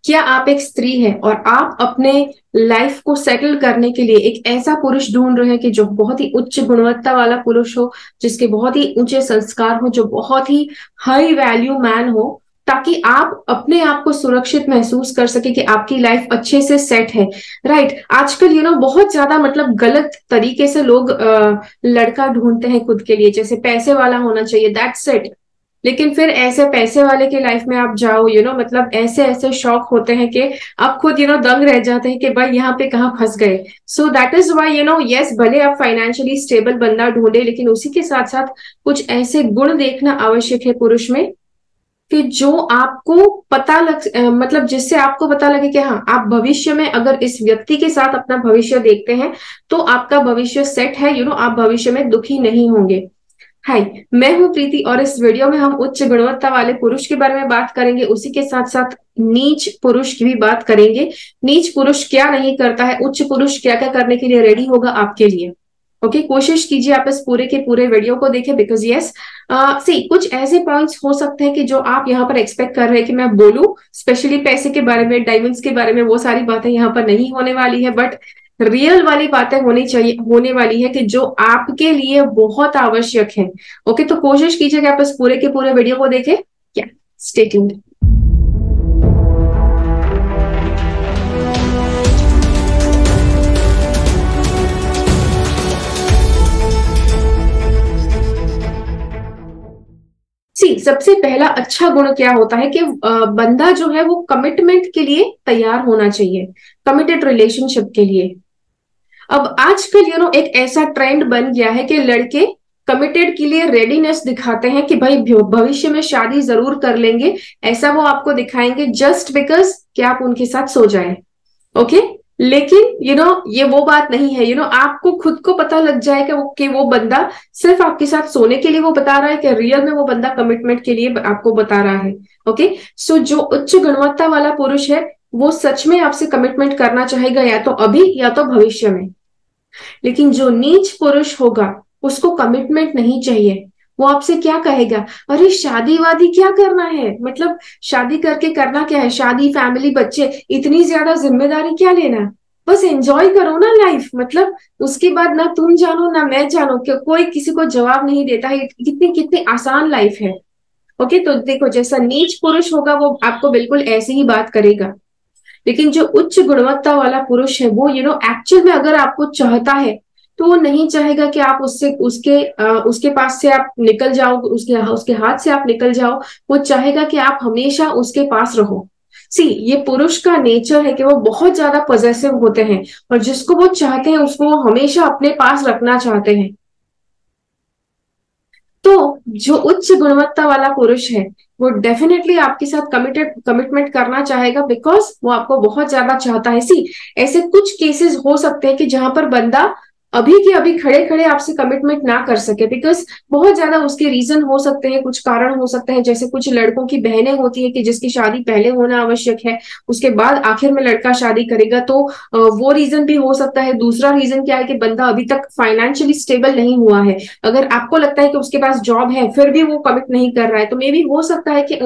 क्या आप एक स्त्री हैं और आप अपने लाइफ को सेटल करने के लिए एक ऐसा पुरुष ढूंढ रहे हैं कि जो बहुत ही उच्च गुणवत्ता वाला पुरुष हो, जिसके बहुत ही ऊंचे संस्कार हो, जो बहुत ही हाई वैल्यू मैन हो, ताकि आप अपने आप को सुरक्षित महसूस कर सके कि आपकी लाइफ अच्छे से सेट है। राइट, आजकल बहुत ज्यादा मतलब गलत तरीके से लोग लड़का ढूंढते हैं खुद के लिए, जैसे पैसे वाला होना चाहिए, दैट्स इट। लेकिन फिर ऐसे पैसे वाले की लाइफ में आप जाओ, मतलब ऐसे ऐसे शौक होते हैं कि आप खुद दंग रह जाते हैं कि भाई यहाँ पे कहाँ फंस गए। So that is why yes, भले आप फाइनेंशियली स्टेबल बंदा ढूंढे, लेकिन उसी के साथ साथ कुछ ऐसे गुण देखना आवश्यक है पुरुष में कि जो आपको पता मतलब जिससे आपको पता लगे कि हाँ, आप भविष्य में अगर इस व्यक्ति के साथ अपना भविष्य देखते हैं तो आपका भविष्य सेट है। आप भविष्य में दुखी नहीं होंगे। हाय, मैं हूं प्रीति और इस वीडियो में हम उच्च गुणवत्ता वाले पुरुष के बारे में बात करेंगे, उसी के साथ साथ नीच पुरुष की भी बात करेंगे। नीच पुरुष क्या नहीं करता है, उच्च पुरुष क्या क्या करने के लिए रेडी होगा आपके लिए। ओके, कोशिश कीजिए आप इस पूरे के पूरे वीडियो को देखें, बिकॉज यस सी कुछ ऐसे पॉइंट्स हो सकते हैं कि जो आप यहाँ पर एक्सपेक्ट कर रहे हैं कि मैं बोलूं, स्पेशली पैसे के बारे में, डायमंड्स के बारे में, वो सारी बातें यहाँ पर नहीं होने वाली है, बट रियल वाली बातें होनी चाहिए, होने वाली है कि जो आपके लिए बहुत आवश्यक है। ओके, तो कोशिश कीजिए कि आप इस पूरे के पूरे वीडियो को देखें। क्या, स्टे ट्यून्ड। सी सबसे पहला अच्छा गुण क्या होता है कि बंदा जो है वो कमिटमेंट के लिए तैयार होना चाहिए, कमिटेड रिलेशनशिप के लिए। अब आजकल एक ऐसा ट्रेंड बन गया है कि लड़के कमिटेड के लिए रेडीनेस दिखाते हैं कि भाई भविष्य में शादी जरूर कर लेंगे, ऐसा वो आपको दिखाएंगे जस्ट बिकॉज कि आप उनके साथ सो जाए। ओके, लेकिन ये वो बात नहीं है। आपको खुद को पता लग जाएगा कि वो बंदा सिर्फ आपके साथ सोने के लिए वो बता रहा है कि रियल में वो बंदा कमिटमेंट के लिए आपको बता रहा है। ओके, सो जो उच्च गुणवत्ता वाला पुरुष है वो सच में आपसे कमिटमेंट करना चाहेगा, या तो अभी या तो भविष्य में। लेकिन जो नीच पुरुष होगा उसको कमिटमेंट नहीं चाहिए। वो आपसे क्या कहेगा, अरे शादी वादी क्या करना है, मतलब शादी करके करना क्या है, शादी फैमिली बच्चे इतनी ज्यादा जिम्मेदारी क्या लेना, बस एंजॉय करो ना लाइफ। मतलब उसके बाद ना तुम जानो ना मैं जानो, कोई किसी को जवाब नहीं देता है, कितनी कितनी आसान लाइफ है। ओके, तो देखो जैसा नीच पुरुष होगा वो आपको बिल्कुल ऐसी ही बात करेगा। लेकिन जो उच्च गुणवत्ता वाला पुरुष है वो एक्चुअल में अगर आपको चाहता है तो वो नहीं चाहेगा कि आप उससे उसके पास से आप निकल जाओ, उसके उसके हाथ से आप निकल जाओ। वो चाहेगा कि आप हमेशा उसके पास रहो। सी ये पुरुष का नेचर है कि वो बहुत ज्यादा पॉजेसिव होते हैं और जिसको वो चाहते हैं उसको वो हमेशा अपने पास रखना चाहते हैं। तो जो उच्च गुणवत्ता वाला पुरुष है वो डेफिनेटली आपके साथ कमिटमेंट करना चाहेगा, बिकॉज वो आपको बहुत ज्यादा चाहता है। सी ऐसे कुछ केसेस हो सकते हैं कि जहां पर बंदा अभी के अभी खड़े खड़े आपसे कमिटमेंट ना कर सके, बिकॉज बहुत ज्यादा उसके रीजन हो सकते हैं, कुछ कारण हो सकते हैं। जैसे कुछ लड़कों की बहनें होती है कि जिसकी शादी पहले होना आवश्यक है, उसके बाद आखिर में लड़का शादी करेगा, तो वो रीजन भी हो सकता है। दूसरा रीजन क्या है कि बंदा अभी तक फाइनेंशियली स्टेबल नहीं हुआ है। अगर आपको लगता है कि उसके पास जॉब है फिर भी वो कमिट नहीं कर रहा है, तो मे बी हो सकता है कि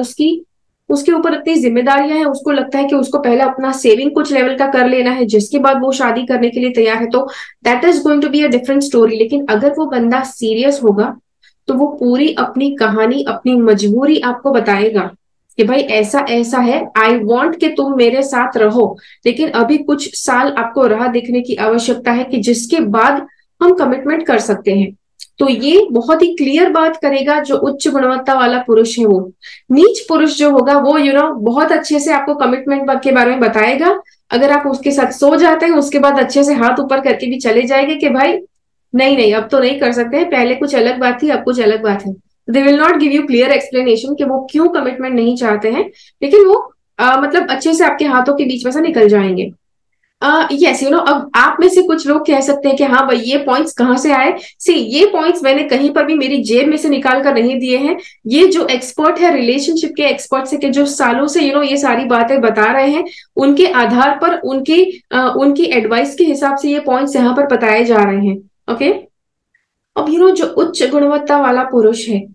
उसके ऊपर इतनी जिम्मेदारियां हैं, उसको लगता है कि उसको पहले अपना सेविंग कुछ लेवल का कर लेना है, जिसके बाद वो शादी करने के लिए तैयार है। तो that is going to be a different story. लेकिन अगर वो बंदा सीरियस होगा तो वो पूरी अपनी कहानी, अपनी मजबूरी आपको बताएगा कि भाई ऐसा ऐसा है, आई वॉन्ट कि तुम मेरे साथ रहो, लेकिन अभी कुछ साल आपको राह देखने की आवश्यकता है कि जिसके बाद हम कमिटमेंट कर सकते हैं। तो ये बहुत ही क्लियर बात करेगा जो उच्च गुणवत्ता वाला पुरुष है। वो नीच पुरुष जो होगा वो बहुत अच्छे से आपको कमिटमेंट के बारे में बताएगा। अगर आप उसके साथ सो जाते हैं उसके बाद अच्छे से हाथ ऊपर करके भी चले जाएंगे कि भाई नहीं नहीं अब तो नहीं कर सकते हैं, पहले कुछ अलग बात थी अब कुछ अलग बात है। They will not give you clear explanation कि वो क्यों कमिटमेंट नहीं चाहते हैं, लेकिन वो मतलब अच्छे से आपके हाथों के बीच में से निकल जाएंगे। यस, अब आप में से कुछ लोग कह सकते हैं कि हाँ भाई ये पॉइंट्स कहाँ से आए। सी ये पॉइंट्स मैंने कहीं पर भी मेरी जेब में से निकाल कर नहीं दिए हैं। ये जो एक्सपर्ट है, रिलेशनशिप के एक्सपर्ट है, कि जो सालों से ये सारी बातें बता रहे हैं, उनके आधार पर उनकी एडवाइस के हिसाब से ये पॉइंट्स यहाँ पर बताए जा रहे हैं। ओके, अब जो उच्च गुणवत्ता वाला पुरुष है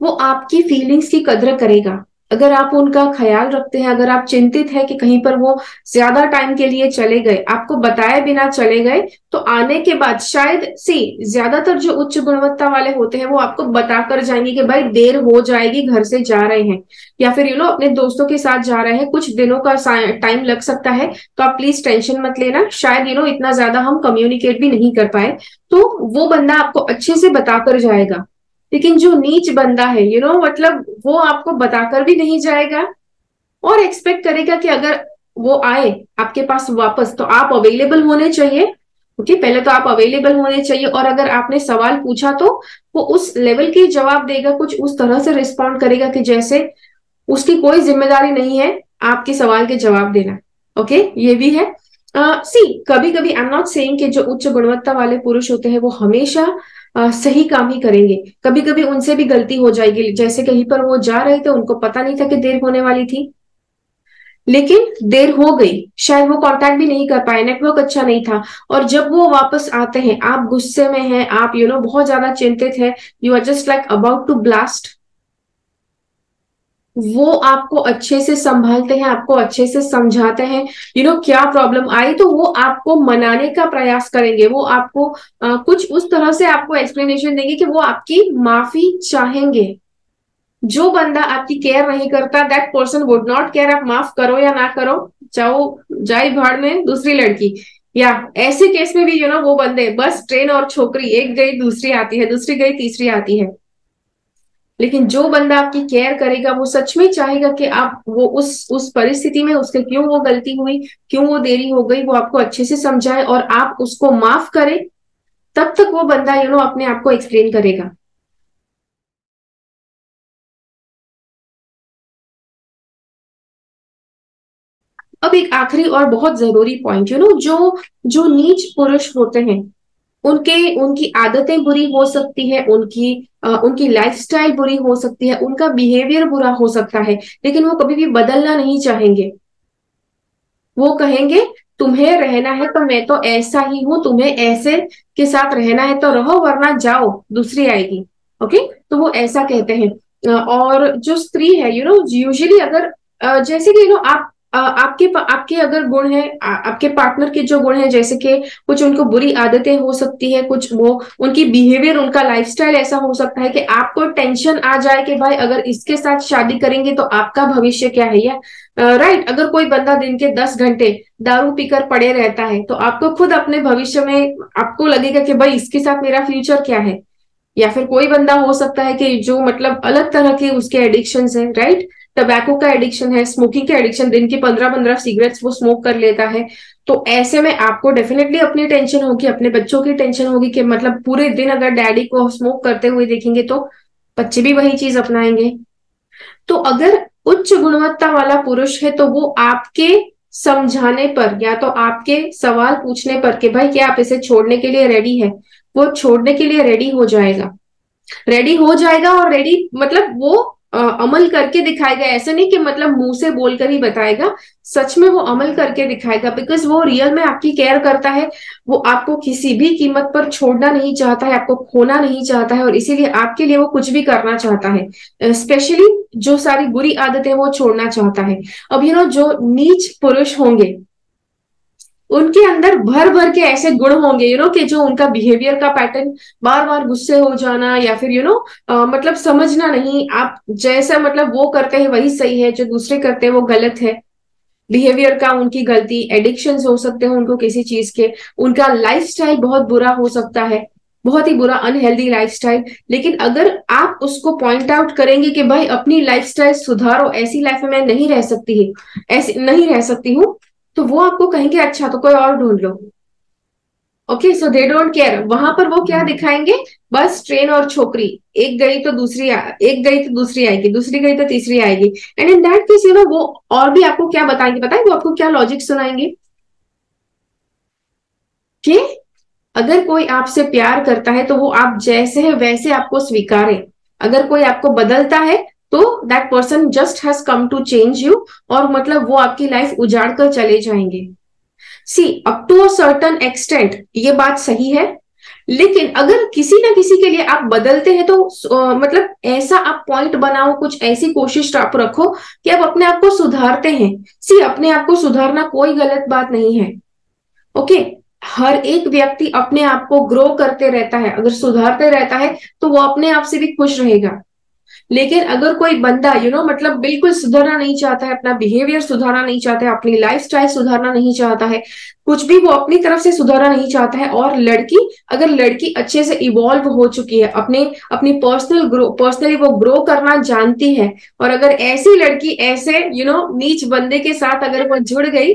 वो आपकी फीलिंग्स की कदर करेगा। अगर आप उनका ख्याल रखते हैं, अगर आप चिंतित है कि कहीं पर वो ज्यादा टाइम के लिए चले गए, आपको बताए बिना चले गए, तो आने के बाद शायद ज्यादातर जो उच्च गुणवत्ता वाले होते हैं वो आपको बताकर जाएंगे कि भाई देर हो जाएगी, घर से जा रहे हैं, या फिर अपने दोस्तों के साथ जा रहे हैं, कुछ दिनों का टाइम लग सकता है, तो आप प्लीज टेंशन मत लेना, शायद इतना ज्यादा हम कम्युनिकेट भी नहीं कर पाए। तो वो बंदा आपको अच्छे से बताकर जाएगा। लेकिन जो नीच बंदा है मतलब वो आपको बताकर भी नहीं जाएगा और एक्सपेक्ट करेगा कि अगर वो आए आपके पास वापस तो आप अवेलेबल होने चाहिए। ओके, पहले तो आप अवेलेबल होने चाहिए, और अगर आपने सवाल पूछा तो वो उस लेवल की जवाब देगा, कुछ उस तरह से रिस्पॉन्ड करेगा कि जैसे उसकी कोई जिम्मेदारी नहीं है आपके सवाल के जवाब देना। ओके, ये भी है। कभी कभी आई एम नॉट सेइंग कि जो उच्च गुणवत्ता वाले पुरुष होते हैं वो हमेशा सही काम ही करेंगे। कभी कभी उनसे भी गलती हो जाएगी, जैसे कहीं पर वो जा रहे थे, उनको पता नहीं था कि देर होने वाली थी, लेकिन देर हो गई, शायद वो कांटेक्ट भी नहीं कर पाए, नेटवर्क अच्छा नहीं था, और जब वो वापस आते हैं आप गुस्से में हैं, आप बहुत ज्यादा चिंतित है, you are just like about to blast. वो आपको अच्छे से संभालते हैं, आपको अच्छे से समझाते हैं, क्या प्रॉब्लम आई, तो वो आपको मनाने का प्रयास करेंगे, वो आपको कुछ उस तरह से आपको एक्सप्लेनेशन देंगे कि वो आपकी माफी चाहेंगे। जो बंदा आपकी केयर नहीं करता, that person would not care आप माफ करो या ना करो, चाहो जाए भाड़ में दूसरी लड़की, या ऐसे केस में भी वो बंदे बस ट्रेन और छोकरी, एक गई दूसरी आती है, दूसरी गई तीसरी आती है। लेकिन जो बंदा आपकी केयर करेगा वो सच में चाहेगा कि आप वो उस परिस्थिति में उसके क्यों वो गलती हुई, क्यों वो देरी हो गई, वो आपको अच्छे से समझाए और आप उसको माफ करें, तब तक वो बंदा अपने आप को एक्सप्लेन करेगा। अब एक आखिरी और बहुत जरूरी पॉइंट, जो जो नीच पुरुष होते हैं, उनके उनकी आदतें बुरी हो सकती है, उनकी लाइफस्टाइल बुरी हो सकती है, उनका बिहेवियर बुरा हो सकता है, लेकिन वो कभी भी बदलना नहीं चाहेंगे। वो कहेंगे तुम्हें रहना है तो मैं तो ऐसा ही हूं, तुम्हें ऐसे के साथ रहना है तो रहो, वरना जाओ दूसरी आएगी। ओके, तो वो ऐसा कहते हैं। और जो स्त्री है यूजुअली अगर जैसे कि आप आपके अगर गुण है, आपके पार्टनर के जो गुण है, जैसे कि कुछ उनको बुरी आदतें हो सकती है, कुछ वो उनकी बिहेवियर, उनका लाइफस्टाइल ऐसा हो सकता है कि आपको टेंशन आ जाए कि भाई अगर इसके साथ शादी करेंगे तो आपका भविष्य क्या है, या राइट, अगर कोई बंदा दिन के 10 घंटे दारू पीकर पड़े रहता है तो आपको खुद अपने भविष्य में आपको लगेगा कि भाई इसके साथ मेरा फ्यूचर क्या है। या फिर कोई बंदा हो सकता है कि जो मतलब अलग तरह के उसके एडिक्शंस हैं, राइट, टबैको का एडिक्शन है, स्मोकिंग का एडिक्शन, दिन की 15-15 सिगरेट्स वो स्मोक कर लेता है। तो ऐसे में आपको डेफिनेटली अपनी टेंशन होगी, अपने बच्चों की टेंशन होगी कि मतलब पूरे दिन अगर डैडी को स्मोक करते हुए देखेंगे तो बच्चे भी वही चीज अपनाएंगे। तो अगर उच्च गुणवत्ता वाला पुरुष है तो वो आपके समझाने पर या तो आपके सवाल पूछने पर कि भाई क्या आप इसे छोड़ने के लिए रेडी है, वो छोड़ने के लिए रेडी हो जाएगा, रेडी हो जाएगा। और रेडी मतलब वो अमल करके दिखाएगा, ऐसा नहीं कि मतलब मुंह से बोलकर ही बताएगा, सच में वो अमल करके दिखाएगा, बिकॉज वो रियल में आपकी केयर करता है। वो आपको किसी भी कीमत पर छोड़ना नहीं चाहता है, आपको खोना नहीं चाहता है, और इसीलिए आपके लिए वो कुछ भी करना चाहता है, स्पेशली जो सारी बुरी आदतें वो छोड़ना चाहता है। अब जो नीच पुरुष होंगे उनके अंदर भर भर के ऐसे गुण होंगे कि जो उनका बिहेवियर का पैटर्न, बार बार गुस्से हो जाना, या फिर मतलब समझना नहीं, आप जैसा मतलब वो करते हैं वही सही है, जो दूसरे करते हैं वो गलत है, बिहेवियर का उनकी गलती, एडिक्शंस हो सकते हैं उनको किसी चीज के, उनका लाइफस्टाइल बहुत बुरा हो सकता है, बहुत ही बुरा अनहेल्दी लाइफस्टाइल। लेकिन अगर आप उसको पॉइंट आउट करेंगे कि भाई अपनी लाइफस्टाइल सुधारो, ऐसी लाइफ में मैं नहीं रह सकती है, ऐसी नहीं रह सकती हूँ, तो वो आपको कहेंगे अच्छा तो कोई और ढूंढ लो। Okay, so they don't care, वहां पर वो क्या दिखाएंगे, बस ट्रेन और छोकरी, एक गई तो दूसरी आएगी, दूसरी गई तो तीसरी आएगी। एंड इन दैट केस वो और भी आपको क्या बताएंगे, पता है वो आपको क्या लॉजिक सुनाएंगे कि अगर कोई आपसे प्यार करता है तो वो आप जैसे है वैसे आपको स्वीकारे, अगर कोई आपको बदलता है तो that person just has come to change you, और मतलब वो आपकी लाइफ उजाड़ कर चले जाएंगे। See, up to a certain extent ये बात सही है, लेकिन अगर किसी ना किसी के लिए आप बदलते हैं तो मतलब ऐसा आप पॉइंट बनाओ, कुछ ऐसी कोशिश आप रखो कि आप अपने आप को सुधारते हैं। सी, अपने आप को सुधारना कोई गलत बात नहीं है। ओके, हर एक व्यक्ति अपने आप को ग्रो करते रहता है, अगर सुधारते रहता है तो वो अपने आप से भी खुश रहेगा। लेकिन अगर कोई बंदा मतलब बिल्कुल सुधरना नहीं चाहता है, अपना बिहेवियर सुधारना नहीं चाहता है, अपनी लाइफस्टाइल सुधारना नहीं चाहता है, कुछ भी वो अपनी तरफ से सुधारना नहीं चाहता है, और अगर लड़की अच्छे से इवॉल्व हो चुकी है, अपनी पर्सनली वो ग्रो करना जानती है, और अगर ऐसी लड़की ऐसे नीच बंदे के साथ अगर वो जुड़ गई,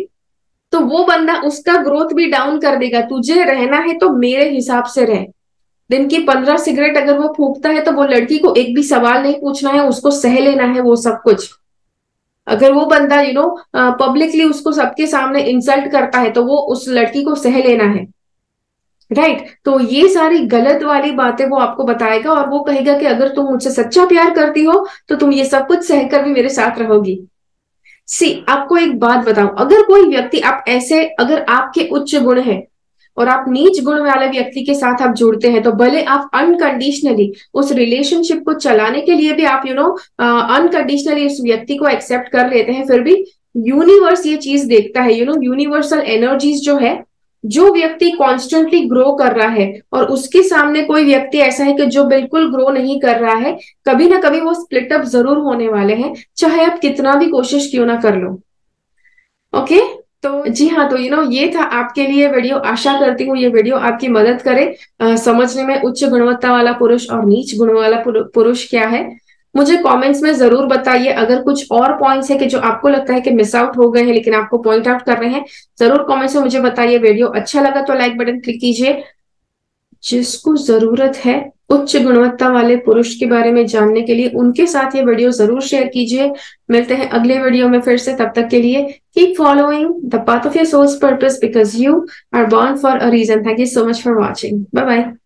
तो वो बंदा उसका ग्रोथ भी डाउन कर देगा। तुझे रहना है तो मेरे हिसाब से रह। दिन की 15 सिगरेट अगर वो फूकता है तो वो लड़की को एक भी सवाल नहीं पूछना है, उसको सह लेना है वो सब कुछ। अगर वो बंदा पब्लिकली उसको सबके सामने इंसल्ट करता है तो वो उस लड़की को सह लेना है। राइट, तो ये सारी गलत वाली बातें वो आपको बताएगा, और वो कहेगा कि अगर तुम मुझसे सच्चा प्यार करती हो तो तुम ये सब कुछ सहकर भी मेरे साथ रहोगी। सी, आपको एक बात बताऊं, अगर कोई व्यक्ति आप ऐसे, अगर आपके उच्च गुण है और आप नीच गुण वाले व्यक्ति के साथ आप जुड़ते हैं, तो भले आप अनकंडीशनली उस रिलेशनशिप को चलाने के लिए भी आप अनकंडीशनली उस व्यक्ति को एक्सेप्ट कर लेते हैं, फिर भी यूनिवर्स ये चीज देखता है, यूनिवर्सल एनर्जीज जो है, जो व्यक्ति कॉन्स्टेंटली ग्रो कर रहा है और उसके सामने कोई व्यक्ति ऐसा है कि जो बिल्कुल ग्रो नहीं कर रहा है, कभी ना कभी वो स्प्लिट अप जरूर होने वाले हैं, चाहे आप कितना भी कोशिश क्यों ना कर लो। ओके, तो जी हाँ, तो ये था आपके लिए वीडियो। आशा करती हूँ ये वीडियो आपकी मदद करे समझने में उच्च गुणवत्ता वाला पुरुष और नीच गुण वाला पुरुष क्या है। मुझे कमेंट्स में जरूर बताइए, अगर कुछ और पॉइंट्स है कि जो आपको लगता है कि मिस आउट हो गए हैं लेकिन आपको पॉइंट आउट कर रहे हैं, जरूर कमेंट्स में मुझे बताइए। वीडियो अच्छा लगा तो लाइक बटन क्लिक कीजिए। जिसको जरूरत है उच्च गुणवत्ता वाले पुरुष के बारे में जानने के लिए, उनके साथ ये वीडियो जरूर शेयर कीजिए। मिलते हैं अगले वीडियो में फिर से, तब तक के लिए keep following the path of your soul's purpose because you are born for a reason. Thank you so much for watching. Bye bye.